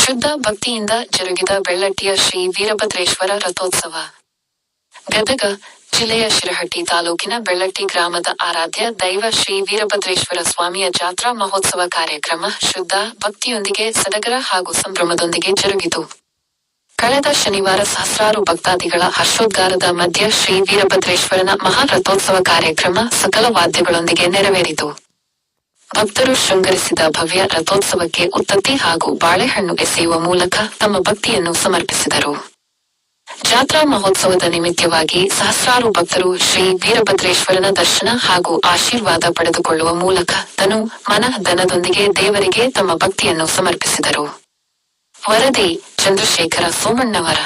ಶುದ್ಧ ಭಕ್ತಿಯಿಂದ ಜರುಗಿದ ಬೆಳ್ಳಟ್ಟಿಯ ಶ್ರೀ ವೀರಭದ್ರೇಶ್ವರ ರಥೋತ್ಸವ. ಗದಗ ಜಿಲ್ಲೆಯ ಶಿರಹಟ್ಟಿ ತಾಲೂಕಿನ ಬೆಳ್ಳಟ್ಟಿ ಗ್ರಾಮದ ಆರಾಧ್ಯ ದೈವ ಶ್ರೀ ವೀರಭದ್ರೇಶ್ವರ ಸ್ವಾಮಿಯ ಜಾತ್ರಾ ಮಹೋತ್ಸವ ಕಾರ್ಯಕ್ರಮ ಶುದ್ಧ ಭಕ್ತಿಯೊಂದಿಗೆ ಸಡಗರ ಹಾಗೂ ಸಂಭ್ರಮದೊಂದಿಗೆ ಜರುಗಿತು. ಕಳೆದ ಶನಿವಾರ ಸಹಸ್ರಾರು ಭಕ್ತಾದಿಗಳ ಹರ್ಷೋದ್ಗಾರದ ಮಧ್ಯ ಶ್ರೀ ವೀರಭದ್ರೇಶ್ವರನ ಮಹಾ ರಥೋತ್ಸವ ಕಾರ್ಯಕ್ರಮ ಸಕಲ ವಾದ್ಯಗಳೊಂದಿಗೆ ನೆರವೇರಿತು. ಭಕ್ತರು ಶೃಂಗರಿಸಿದ ಭವ್ಯ ರಥೋತ್ಸವಕ್ಕೆ ಉತ್ತತ್ತಿ ಹಾಗೂ ಬಾಳೆಹಣ್ಣು ಎಸೆಯುವ ಮೂಲಕ ತಮ್ಮ ಭಕ್ತಿಯನ್ನು ಸಮರ್ಪಿಸಿದರು. ಜಾತ್ರಾ ಮಹೋತ್ಸವದ ನಿಮಿತ್ತವಾಗಿ ಸಹಸ್ರಾರು ಭಕ್ತರು ಶ್ರೀ ವೀರಭದ್ರೇಶ್ವರನ ದರ್ಶನ ಹಾಗೂ ಆಶೀರ್ವಾದ ಪಡೆದುಕೊಳ್ಳುವ ಮೂಲಕ ತನು ಮನ ಧನದೊಂದಿಗೆ ದೇವರಿಗೆ ತಮ್ಮ ಭಕ್ತಿಯನ್ನು ಸಮರ್ಪಿಸಿದರು. ವರದಿ ಚಂದ್ರಶೇಖರ ಸೋಮಣ್ಣವರ.